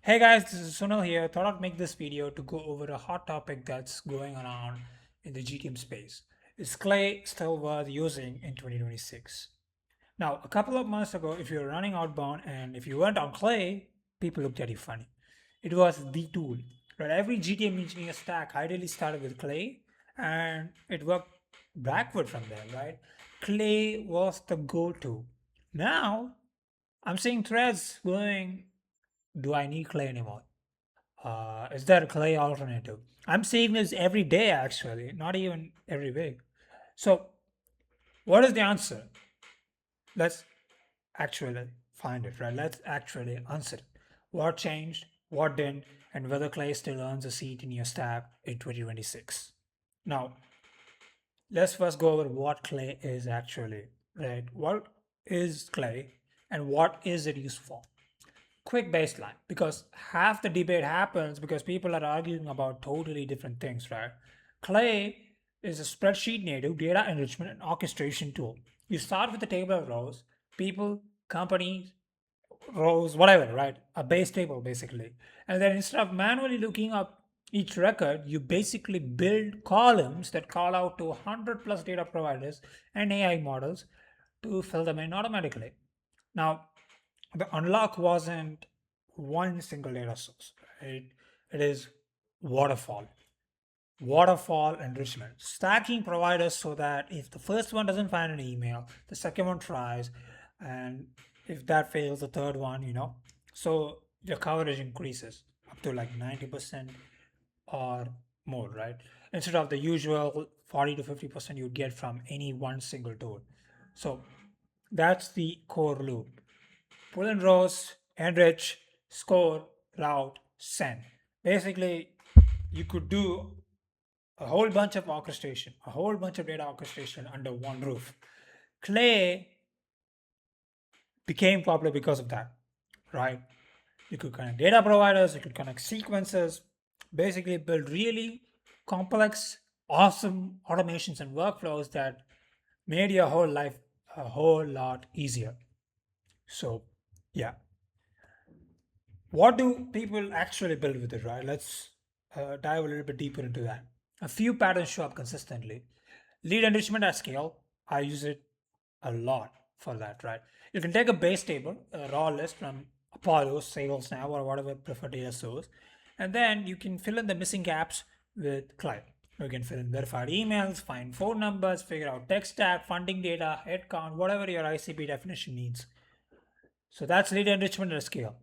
Hey guys, this is Sunil here. Thought I'd make this video to go over a hot topic that's going around in the GTM space. Is Clay still worth using in 2026? Now, a couple of months ago, if you were running outbound and if you weren't on Clay, people looked at you funny. It was the tool, right? Every GTM engineer stack ideally started with Clay and it worked backward from there, right? Clay was the go-to. Now, I'm seeing threads going, do I need Clay anymore? Is there a Clay alternative? I'm seeing this every day, actually, not even every week. So, what is the answer? Let's actually find it, right? Let's actually answer it. What changed, what didn't, and whether Clay still earns a seat in your stack in 2026. Now, let's first go over what Clay is actually, right? What is Clay and what is it used for? Quick baseline, because half the debate happens because people are arguing about totally different things, right? Clay is a spreadsheet native data enrichment and orchestration tool. You start with a table of rows, people, companies, rows, whatever, right? A base table basically. And then instead of manually looking up each record, you basically build columns that call out to 100 plus data providers and AI models to fill them in automatically. Now, the unlock wasn't one single data source, right? It is waterfall, waterfall enrichment, stacking providers so that if the first one doesn't find an email, the second one tries, and if that fails, the third one, so your coverage increases up to like 90% or more, right? Instead of the usual 40 to 50% you'd get from any one single tool. So that's the core loop. Pull in rows, enrich, score, route, send. Basically, you could do a whole bunch of orchestration, a whole bunch of data orchestration under one roof. Clay became popular because of that, right? You could connect data providers, you could connect sequences, basically build really complex, awesome automations and workflows that made your whole life a whole lot easier. So, yeah. What do people actually build with it, right? Let's dive a little bit deeper into that. A few patterns show up consistently. Lead enrichment at scale, I use it a lot for that, right? You can take a base table, a raw list from Apollo, Sales Now, or whatever preferred data source, and then you can fill in the missing gaps with Clive. You can fill in verified emails, find phone numbers, figure out tech stack, funding data, headcount, whatever your ICP definition needs. So that's lead enrichment at scale.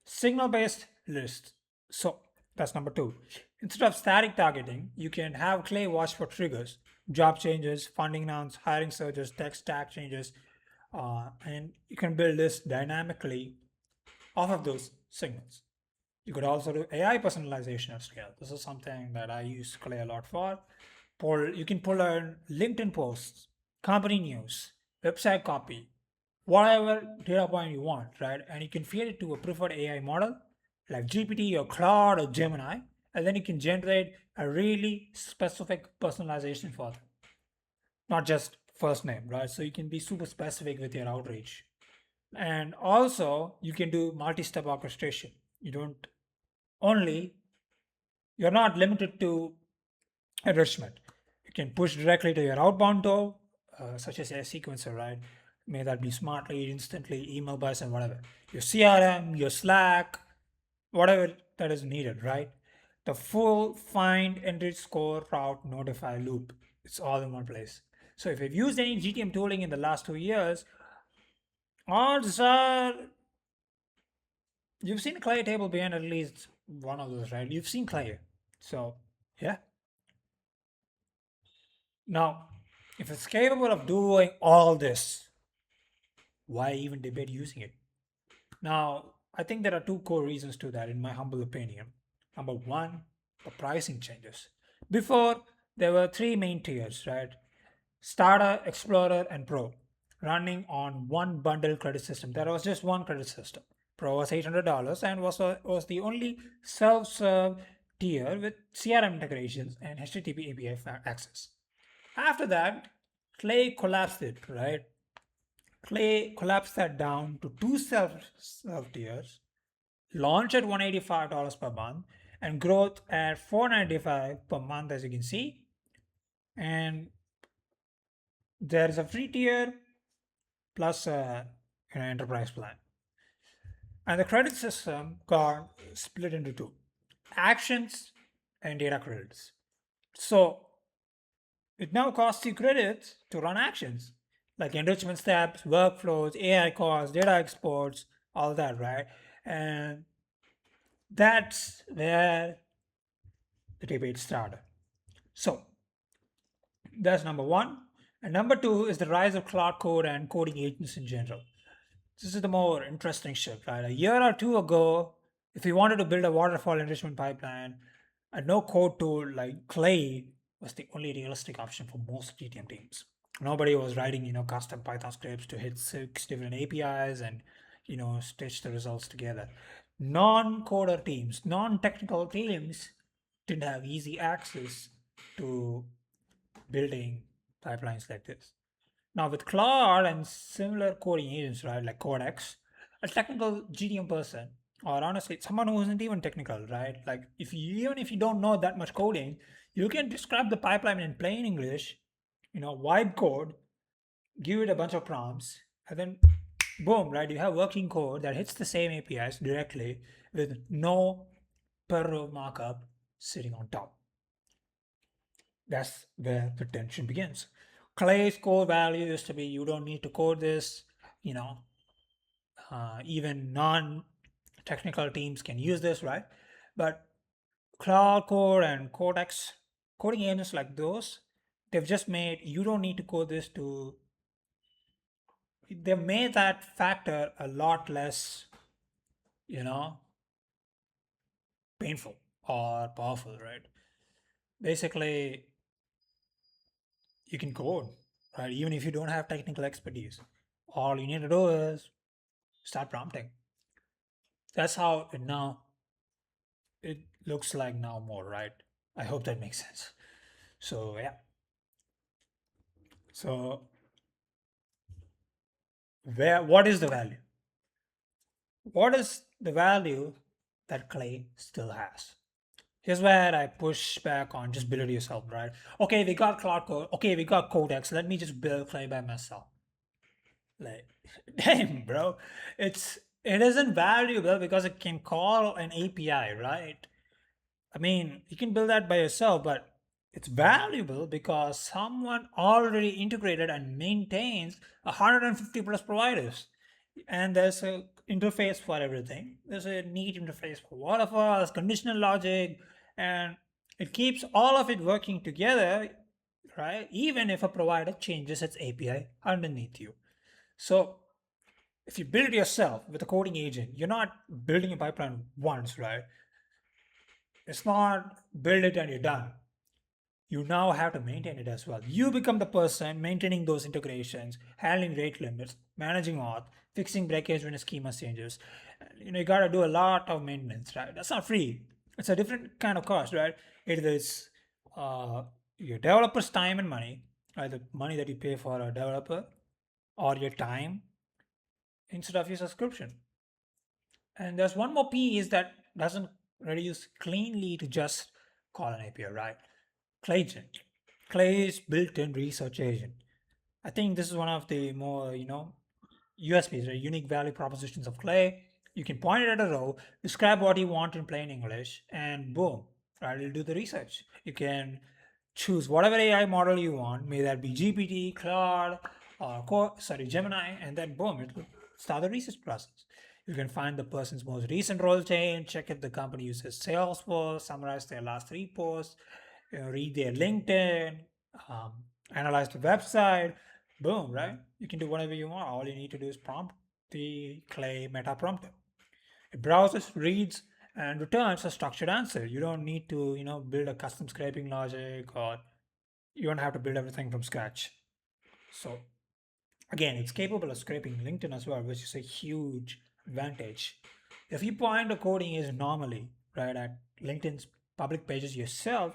Signal based list. So that's number two. Instead of static targeting, you can have Clay watch for triggers, job changes, funding rounds, hiring surges, tech stack changes, and you can build this dynamically off of those signals. You could also do AI personalization at scale. This is something that I use Clay a lot for. You can pull in LinkedIn posts, company news, website copy, whatever data point you want, right? And you can feed it to a preferred AI model like GPT or Claude or Gemini, and then you can generate a really specific personalization for them, not just first name, right? So you can be super specific with your outreach. And also, you can do multi step orchestration. You don't only, you're not limited to enrichment. You can push directly to your outbound tool, such as a sequencer, right? May that be smartly, instantly, email bus, and whatever. Your CRM, your Slack, whatever that is needed, right? The full find, enrich, score, route, notify loop. It's all in one place. So if you've used any GTM tooling in the last 2 years, odds are you've seen Clay table behind at least one of those, right? You've seen Clay. So yeah. Now, if it's capable of doing all this, why even debate using it? Now, I think there are two core reasons to that, in my humble opinion. Number one, the pricing changes. Before, there were three main tiers, right? Starter, Explorer, and Pro, running on one bundle credit system. There was just one credit system. Pro was $800 and was the only self-serve tier with CRM integrations and HTTP API access. After that, Clay collapsed it, right? Clay collapsed that down to two self tiers, launch at $185 per month, and growth at $495 per month, as you can see. And there is a free tier plus an enterprise plan. And the credit system got split into two: actions and data credits. So it now costs you credits to run actions like enrichment steps, workflows, AI calls, data exports, all that, right? And that's where the debate started. So that's number one. And number two is the rise of Claude Code and coding agents in general. This is the more interesting shift, right? A year or two ago, if you wanted to build a waterfall enrichment pipeline, a no code tool like Clay was the only realistic option for most GTM teams. Nobody was writing, custom Python scripts to hit 6 different APIs and, stitch the results together. Non-coder teams, non-technical teams didn't have easy access to building pipelines like this. Now with Claude and similar coding agents, right, like Codex, a technical GTM person, or honestly someone who isn't even technical, right? Like even if you don't know that much coding, you can describe the pipeline in plain English, vibe code, give it a bunch of prompts, and then boom, right? You have working code that hits the same APIs directly with no per row markup sitting on top. That's where the tension begins. Clay's core value used to be you don't need to code this, you know, even non technical teams can use this, right? But Cloud Core and Codex, coding agents like those, they've just made you don't need to code this to, they've made that factor a lot less, you know, painful or powerful, right? Basically, you can code, right? Even if you don't have technical expertise, all you need to do is start prompting. That's how it looks like now more, right? I hope that makes sense. So yeah. So what is the value? What is the value that Clay still has? Here's where I push back on just build it yourself, right? Okay, we got Cloud Code. Okay, we got Codex. Let me just build Clay by myself. Like, damn, bro, it isn't valuable because it can call an API, right? I mean, you can build that by yourself, but it's valuable because someone already integrated and maintains 150 plus providers. And there's a interface for everything. There's a neat interface for waterfalls, conditional logic, and it keeps all of it working together, right? Even if a provider changes its API underneath you. So if you build it yourself with a coding agent, you're not building a pipeline once, right? It's not build it and you're done. You now have to maintain it as well. You become the person maintaining those integrations, handling rate limits, managing auth, fixing breakage when a schema changes. You got to do a lot of maintenance, right? That's not free. It's a different kind of cost, right? It is your developer's time and money, either money that you pay for a developer or your time instead of your subscription. And there's one more piece that doesn't reduce cleanly to just call an API, right? Clay agent. Clay's built-in research agent. I think this is one of the more, USPs, right? Unique value propositions of Clay. You can point it at a row, describe what you want in plain English, and boom, right? It'll do the research. You can choose whatever AI model you want, may that be GPT, Claude, or Gemini, and then boom, it will start the research process. You can find the person's most recent role change, check if the company uses Salesforce, summarize their last 3 posts, read their LinkedIn, um, analyze the website. Boom, right? You can do whatever you want. All you need to do is prompt the Clay meta prompter. It browses, reads, and returns a structured answer. You don't need to, build a custom scraping logic, or you don't have to build everything from scratch. So again, it's capable of scraping LinkedIn as well, which is a huge advantage. If you point the coding is normally right at LinkedIn's public pages yourself,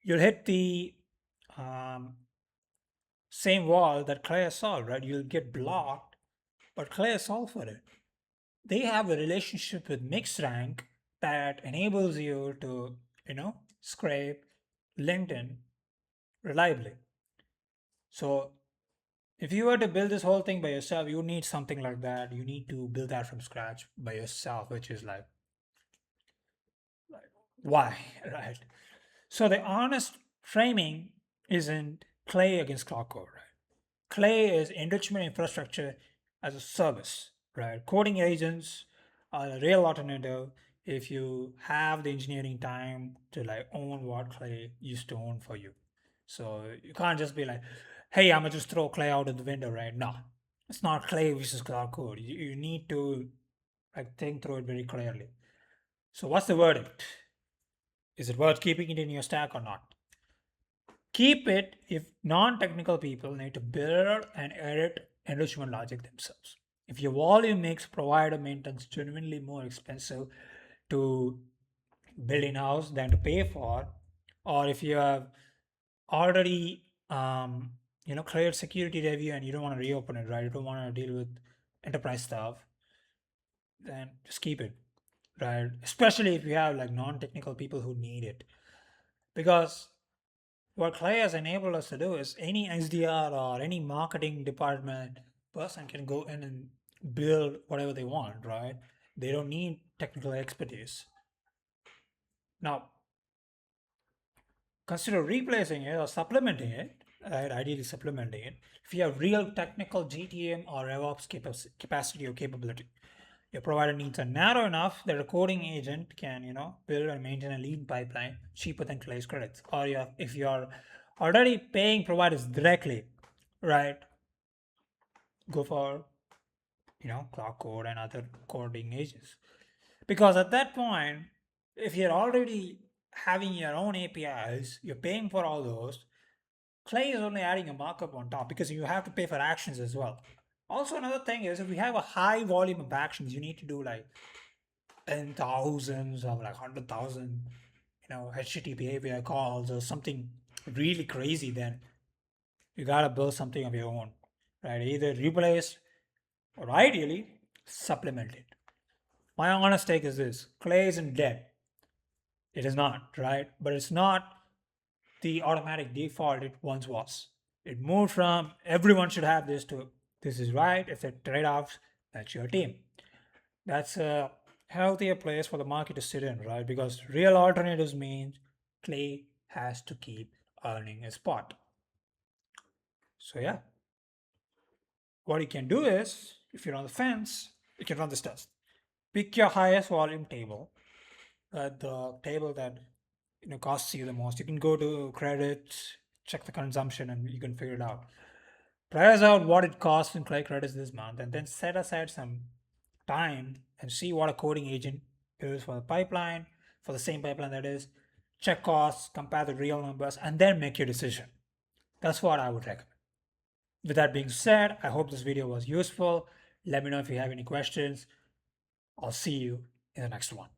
you'll hit the um, same wall that Clay solved, right? You'll get blocked, but Clay solved for it. they have a relationship with mixed rank that enables you to, scrape LinkedIn reliably. So if you were to build this whole thing by yourself, you need something like that. You need to build that from scratch by yourself, which is like why, right? So the honest framing isn't Clay against Claude Code, right? Clay is enrichment infrastructure as a service, right? Coding agents are a real alternative if you have the engineering time to like own what Clay used to own for you. So you can't just be like, hey, I'm gonna just throw Clay out of the window, right? No, it's not Clay versus Claude Code. You need to like think through it very clearly. So what's the verdict? Is it worth keeping it in your stack or not? Keep it if non-technical people need to build and edit enrichment logic themselves. If your volume makes provider maintenance genuinely more expensive to build in-house than to pay for, or if you have already cleared security review and you don't want to reopen it, right? You don't want to deal with enterprise stuff, then just keep it, right? Especially if you have like non-technical people who need it. Because what Clay has enabled us to do is any SDR or any marketing department person can go in and build whatever they want, right? They don't need technical expertise. Now, consider replacing it or supplementing it, right? Ideally supplementing it. If you have real technical GTM or RevOps capacity or capability, your provider needs are narrow enough that a coding agent can, build and maintain a lean pipeline cheaper than Clay's credits. Or if you're already paying providers directly, right, go for, Claude Code and other coding agents. Because at that point, if you're already having your own APIs, you're paying for all those, Clay is only adding a markup on top because you have to pay for actions as well. Also, another thing is if we have a high volume of actions, you need to do like 10,000s or like 100,000, HTTP API calls or something really crazy, then you gotta build something of your own, right? Either replace or ideally supplement it. My honest take is this: Clay isn't dead. It is not, right? But it's not the automatic default it once was. It moved from everyone should have this to this is right. If there are trade offs, that's your team. That's a healthier place for the market to sit in, right? Because real alternatives means Clay has to keep earning a spot. So, yeah, what you can do is if you're on the fence, you can run this test. Pick your highest volume table, the table that costs you the most. You can go to credits, check the consumption, and you can figure it out. Price out what it costs in Clay credits this month, and then set aside some time and see what a coding agent is for the pipeline, for the same pipeline that is. Check costs, compare the real numbers, and then make your decision. That's what I would recommend. With that being said, I hope this video was useful. Let me know if you have any questions. I'll see you in the next one.